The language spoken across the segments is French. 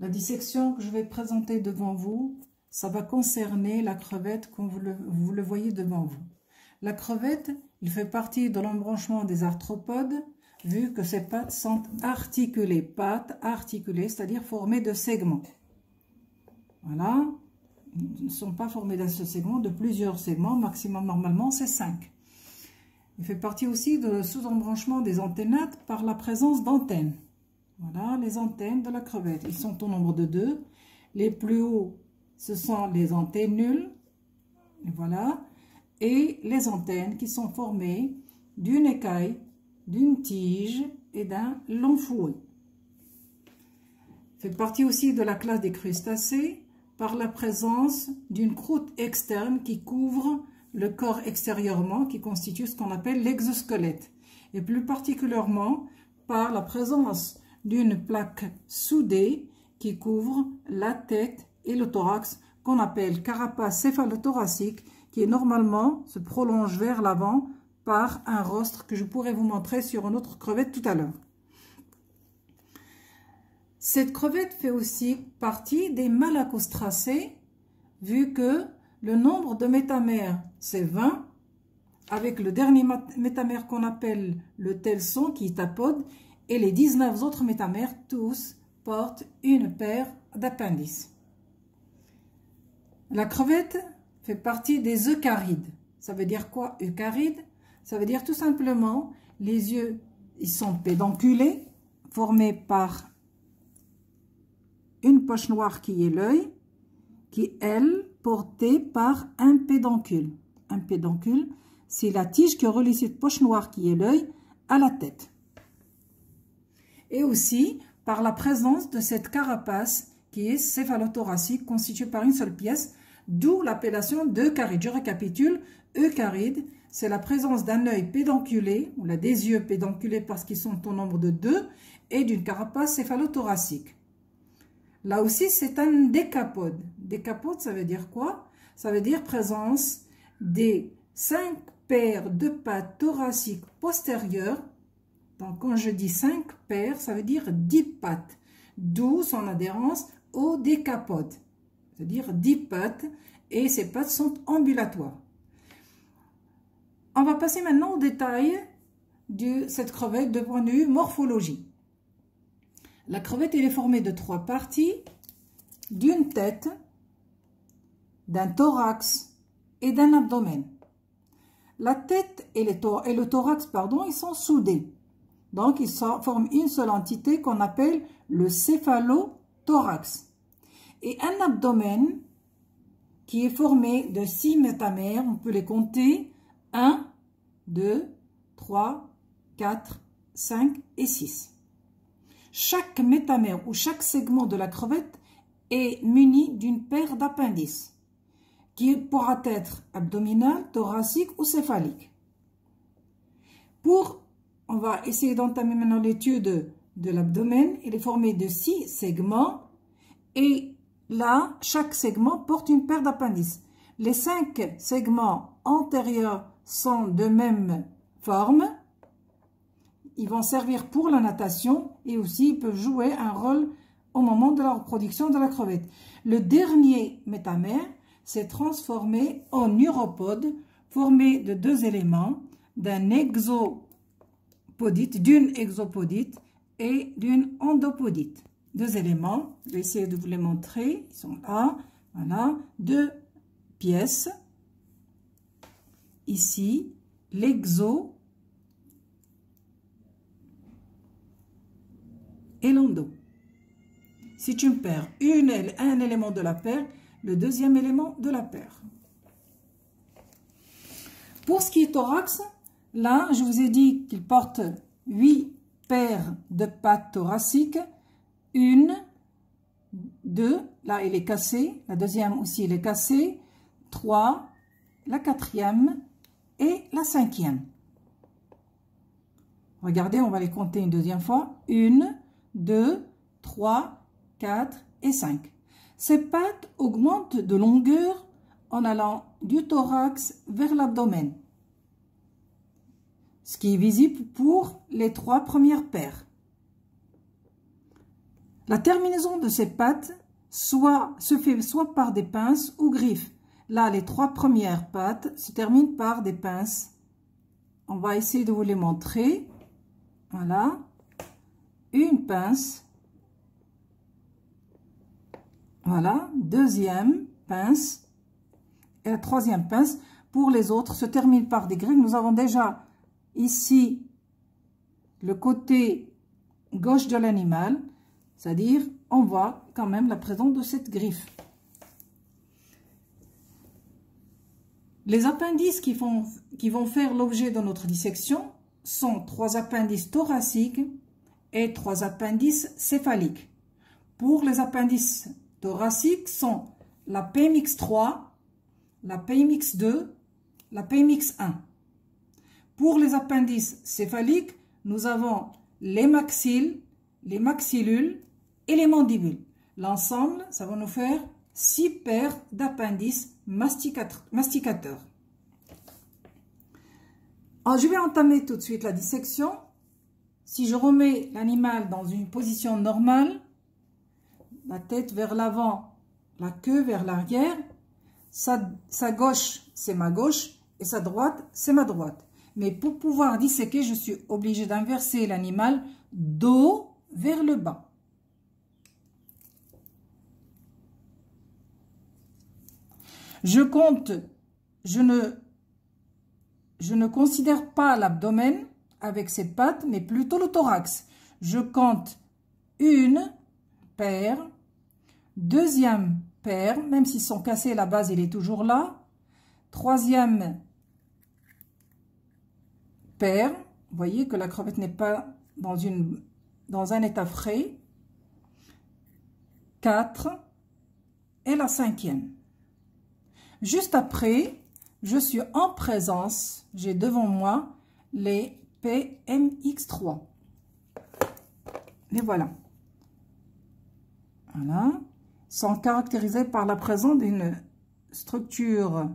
La dissection que je vais présenter devant vous, ça va concerner la crevette comme vous le voyez devant vous. La crevette, il fait partie de l'embranchement des arthropodes, vu que ses pattes sont articulées. Pattes articulées, c'est-à-dire formées de segments. Voilà. Ils ne sont pas formés d'un seul segment, de plusieurs segments. Maximum, normalement, c'est 5. Il fait partie aussi de sous-embranchement des antennates par la présence d'antennes. Voilà, les antennes de la crevette. Ils sont au nombre de 2. Les plus hauts, ce sont les antennules. Voilà. Et les antennes qui sont formées d'une écaille, d'une tige et d'un long fouet. Il fait partie aussi de la classe des crustacés par la présence d'une croûte externe qui couvre le corps extérieurement, qui constitue ce qu'on appelle l'exosquelette. Et plus particulièrement par la présence d'une plaque soudée qui couvre la tête et le thorax, qu'on appelle carapace céphalothoracique, qui normalement se prolonge vers l'avant par un rostre que je pourrais vous montrer sur une autre crevette tout à l'heure. Cette crevette fait aussi partie des malacostracées, vu que le nombre de métamères, c'est 20, avec le dernier métamère qu'on appelle le telson, qui est apode, et les 19 autres métamères, tous, portent une paire d'appendices. La crevette fait partie des eucarides. Ça veut dire quoi, eucaride? Ça veut dire tout simplement, les yeux, ils sont pédonculés, formés par une poche noire qui est l'œil, qui, elle, portée par un pédoncule. Un pédoncule, c'est la tige qui relie cette poche noire qui est l'œil à la tête. Et aussi par la présence de cette carapace qui est céphalothoracique, constituée par une seule pièce, d'où l'appellation d'eucaride. Je récapitule, eucaride, c'est la présence d'un œil pédonculé, ou des yeux pédonculés parce qu'ils sont au nombre de 2, et d'une carapace céphalothoracique. Là aussi, c'est un décapode. Décapode, ça veut dire quoi? Ça veut dire présence des 5 paires de pattes thoraciques postérieures. Donc, quand je dis 5 paires, ça veut dire 10 pattes. D'où son adhérence au décapode. C'est-à-dire 10 pattes, et ces pattes sont ambulatoires. On va passer maintenant au détail de cette crevette de point de vue morphologie. La crevette, elle est formée de 3 parties, d'une tête, d'un thorax et d'un abdomen. La tête et le thorax, ils sont soudés. Donc, ils forment une seule entité qu'on appelle le céphalothorax. Et un abdomen qui est formé de 6 métamères, on peut les compter, 1, 2, 3, 4, 5 et 6. Chaque métamère ou chaque segment de la crevette est muni d'une paire d'appendices qui pourra être abdominal, thoracique ou céphalique. On va essayer d'entamer maintenant l'étude de l'abdomen. Il est formé de 6 segments et là, chaque segment porte une paire d'appendices. Les 5 segments antérieurs sont de même forme. Ils vont servir pour la natation et aussi ils peuvent jouer un rôle au moment de la reproduction de la crevette. Le dernier métamère s'est transformé en uropode formé de 2 éléments, d'une exopodite et d'une endopodite. 2 éléments, je vais essayer de vous les montrer, ils sont là, voilà, 2 pièces, ici, l'exo et l'endo. Si tu me perds un élément de la paire, le deuxième élément de la paire. Pour ce qui est thorax, là, je vous ai dit qu'il porte 8 paires de pattes thoraciques. 1, 2, là elle est cassée, la deuxième aussi elle est cassée, 3, la 4e et la 5e. Regardez, on va les compter une deuxième fois. 1, 2, 3, 4 et 5. Ces pattes augmentent de longueur en allant du thorax vers l'abdomen, ce qui est visible pour les 3 premières paires. La terminaison de ces pattes se fait soit par des pinces ou griffes. Là, les 3 premières pattes se terminent par des pinces. On va essayer de vous les montrer. Voilà. Une pince. Voilà. Deuxième pince. Et la troisième pince. Pour les autres, se termine par des griffes. Nous avons déjà ici le côté gauche de l'animal. C'est-à-dire, on voit quand même la présence de cette griffe. Les appendices qui vont faire l'objet de notre dissection sont 3 appendices thoraciques et 3 appendices céphaliques. Pour les appendices thoraciques sont la PMX3, la PMX2, la PMX1. Pour les appendices céphaliques, nous avons les maxilles, les maxillules et les mandibules. L'ensemble, ça va nous faire 6 paires d'appendices masticateurs. Alors, je vais entamer tout de suite la dissection. Si je remets l'animal dans une position normale, la tête vers l'avant, la queue vers l'arrière, sa gauche, c'est ma gauche, et sa droite, c'est ma droite. Mais pour pouvoir disséquer, je suis obligée d'inverser l'animal dos vers le bas. Je compte, je ne considère pas l'abdomen avec ses pattes, mais plutôt le thorax. Je compte une paire, deuxième paire, même s'ils sont cassés, la base, il est toujours là. Troisième paire, vous voyez que la crevette n'est pas dans un état frais. 4 et la 5e. Juste après, je suis en présence, j'ai devant moi les PMX3. Et voilà. Voilà. Ils sont caractérisés par la présence d'une structure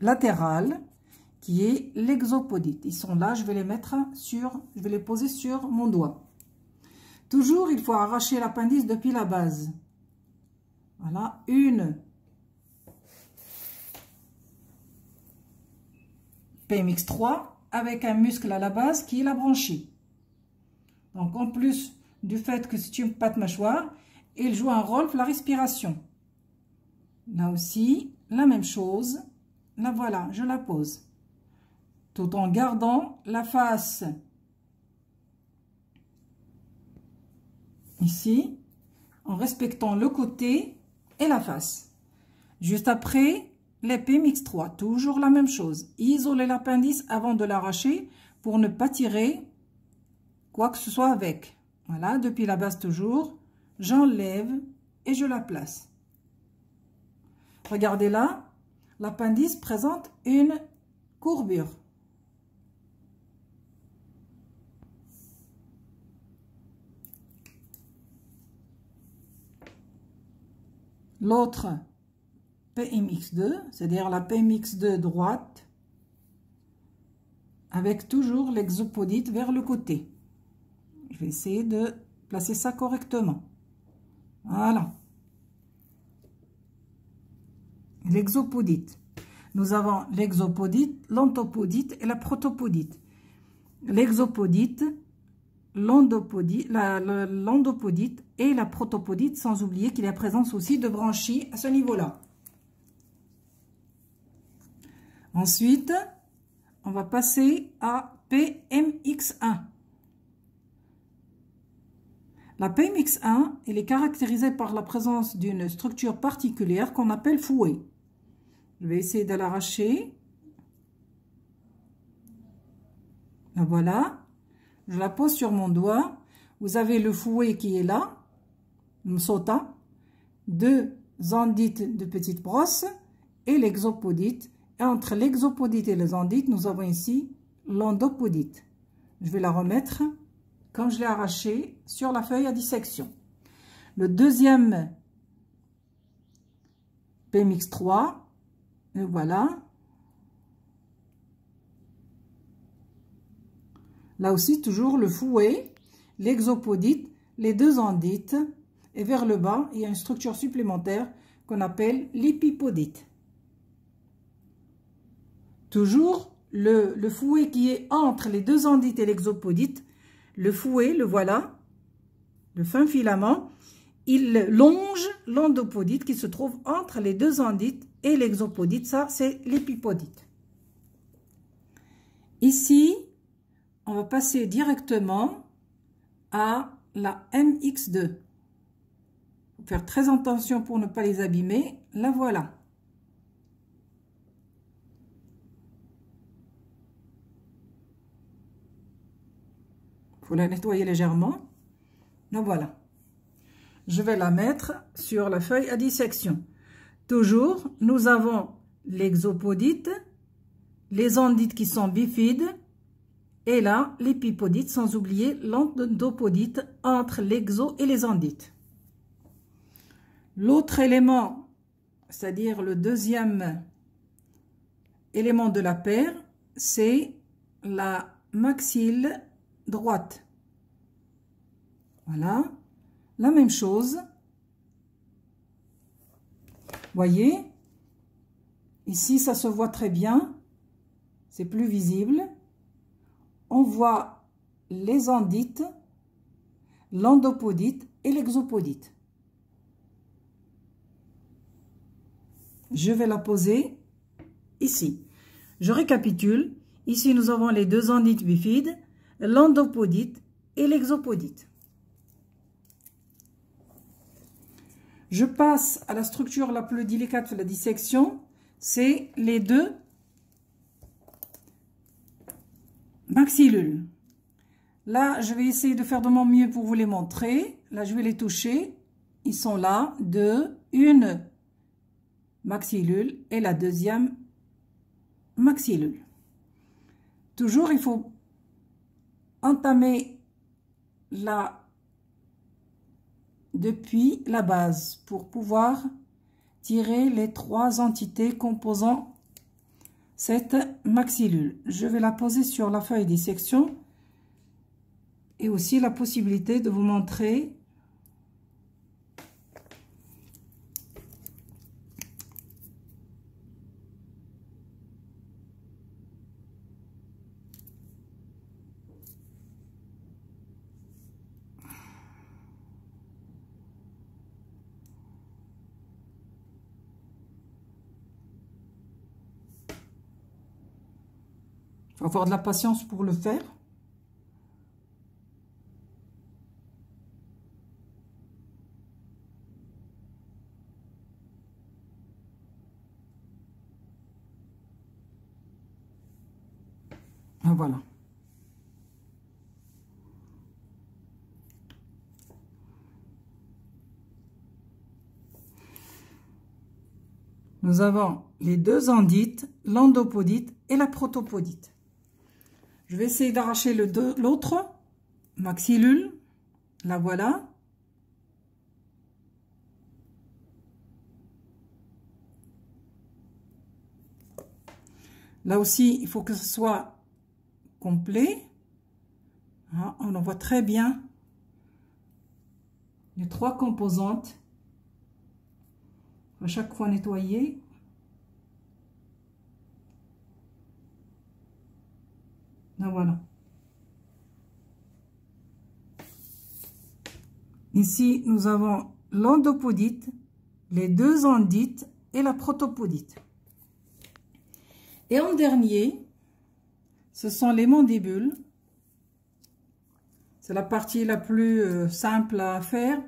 latérale qui est l'exopodite. Ils sont là, je vais les poser sur mon doigt. Toujours, il faut arracher l'appendice depuis la base. Voilà, une PMX3 avec un muscle à la base qui est la branchie. Donc, en plus du fait que c'est une patte mâchoire, il joue un rôle pour la respiration. Là aussi, la même chose. Là, voilà, je la pose. Tout en gardant la face ici, en respectant le côté et la face. Juste après, les PMX3, toujours la même chose. Isoler l'appendice avant de l'arracher pour ne pas tirer quoi que ce soit avec. Voilà, depuis la base toujours, j'enlève et je la place. Regardez là, l'appendice présente une courbure. L'autre PMX2, c'est-à-dire la PMX2 droite, avec toujours l'exopodite vers le côté. Je vais essayer de placer ça correctement. Voilà. L'exopodite. Nous avons l'exopodite, l'antopodite et la protopodite. L'exopodite, l'endopodite et la protopodite, sans oublier qu'il y a présence aussi de branchies à ce niveau-là. Ensuite, on va passer à PMX1. La PMX1, elle est caractérisée par la présence d'une structure particulière qu'on appelle fouet. Je vais essayer de l'arracher. La voilà. Je la pose sur mon doigt. Vous avez le fouet qui est là, Msota, 2 endites de petite brosse et l'exopodite. Et entre l'exopodite et les endites, nous avons ici l'endopodite. Je vais la remettre, comme je l'ai arrachée, sur la feuille à dissection. Le deuxième PMX3, et voilà. Là aussi, toujours le fouet, l'exopodite, les deux endites et vers le bas, il y a une structure supplémentaire qu'on appelle l'épipodite. Toujours le fouet qui est entre les deux endites et l'exopodite, le fouet, le voilà, le fin filament, il longe l'endopodite qui se trouve entre les deux endites et l'exopodite. Ça, c'est l'épipodite. Ici, on va passer directement à la MX2. Faut faire très attention pour ne pas les abîmer. La voilà. Il faut la nettoyer légèrement. La voilà. Je vais la mettre sur la feuille à dissection. Toujours, nous avons l'exopodite, les endites qui sont bifides, et là, l'épipodite, sans oublier l'endopodite entre l'exo et les endites. L'autre élément, c'est-à-dire le deuxième élément de la paire, c'est la maxille droite. Voilà, la même chose. Voyez, ici ça se voit très bien, c'est plus visible. On voit les endites, l'endopodite et l'exopodite. Je vais la poser ici. Je récapitule. Ici, nous avons les deux endites bifides, l'endopodite et l'exopodite. Je passe à la structure la plus délicate de la dissection, c'est les deux maxillules. Là, je vais essayer de faire de mon mieux pour vous les montrer. Là, je vais les toucher. Ils sont là, une maxillule et la deuxième maxillule. Toujours, il faut entamer depuis la base pour pouvoir tirer les trois entités composant cette maxillule. Je vais la poser sur la feuille de dissection et aussi la possibilité de vous montrer faut avoir de la patience pour le faire. Et voilà. Nous avons les deux endites, l'endopodite et la protopodite. Je vais essayer d'arracher l'autre maxillule. La voilà. Là aussi, il faut que ce soit complet. Hein, on en voit très bien les trois composantes. À chaque fois nettoyer. Là, voilà. Ici, nous avons l'endopodite, les deux endites et la protopodite. Et en dernier, ce sont les mandibules. C'est la partie la plus simple à faire,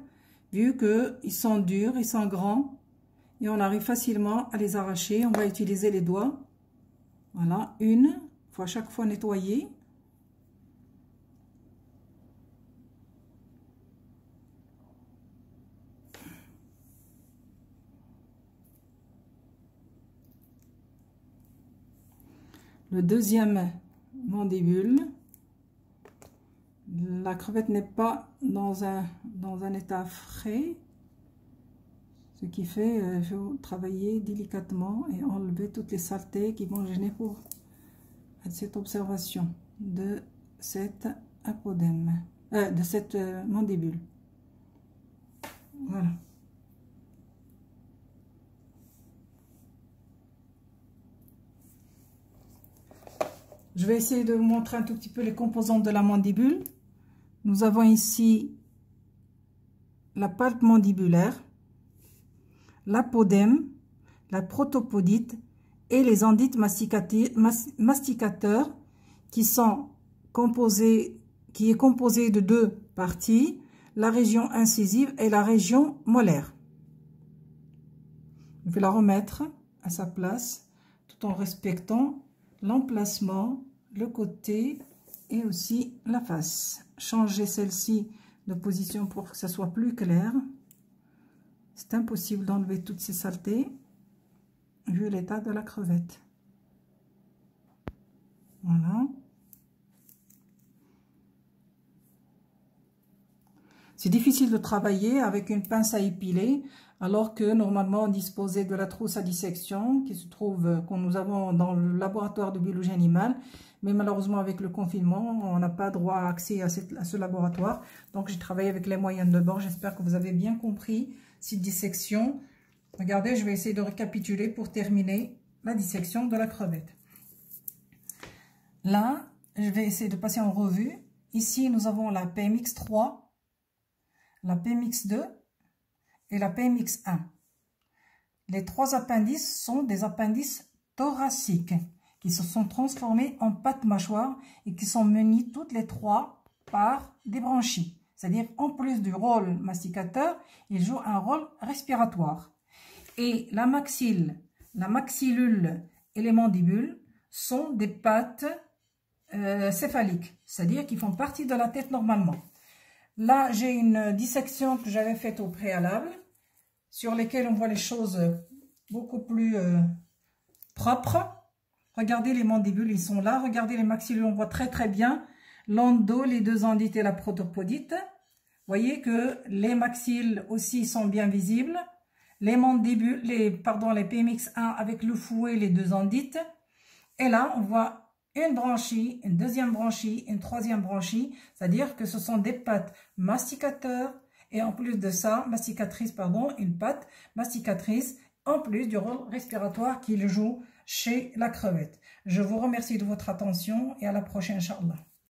vu qu'ils sont durs, ils sont grands. Et on arrive facilement à les arracher. On va utiliser les doigts. Voilà, il faut à chaque fois nettoyer. Le deuxième mandibule. La crevette n'est pas dans un état frais. Ce qui fait qu'il faut travailler délicatement et enlever toutes les saletés qui vont gêner pour cette observation de cet apodème, de cette mandibule. Voilà. Je vais essayer de vous montrer un tout petit peu les composantes de la mandibule. Nous avons ici la palpe mandibulaire, l'apodème, la protopodite et les endites masticateurs qui est composé de deux parties, la région incisive et la région molaire. Je vais la remettre à sa place tout en respectant l'emplacement, le côté et aussi la face. Changer celle-ci de position pour que ça soit plus clair. C'est impossible d'enlever toutes ces saletés vu l'état de la crevette. Voilà. C'est difficile de travailler avec une pince à épiler, alors que normalement on disposait de la trousse à dissection qui se trouve, que nous avons dans le laboratoire de biologie animale. Mais malheureusement avec le confinement, on n'a pas droit à accès à ce laboratoire. Donc j'ai travaillé avec les moyens de bord. J'espère que vous avez bien compris cette dissection. Regardez, je vais essayer de récapituler pour terminer la dissection de la crevette. Là, je vais essayer de passer en revue. Ici, nous avons la PMX3, la PMX2 et la PMX1. Les trois appendices sont des appendices thoraciques qui se sont transformés en pattes mâchoires et qui sont munis toutes les trois par des branchies. C'est-à-dire, en plus du rôle masticateur, ils jouent un rôle respiratoire. Et la maxille, la maxillule et les mandibules sont des pattes céphaliques, c'est-à-dire qui font partie de la tête normalement. Là, j'ai une dissection que j'avais faite au préalable, sur lesquelles on voit les choses beaucoup plus propres. Regardez les mandibules, ils sont là. Regardez les maxillules, on voit très très bien l'endo, les deux endites et la protopodite. Vous voyez que les maxilles aussi sont bien visibles. Les mandibules, les PMX1 avec le fouet, les deux endites. Et là, on voit une branchie, une deuxième branchie, une troisième branchie. C'est-à-dire que ce sont des pattes masticateurs. Et en plus de ça, une patte masticatrice, en plus du rôle respiratoire qu'il joue chez la crevette. Je vous remercie de votre attention et à la prochaine, Inch'Allah.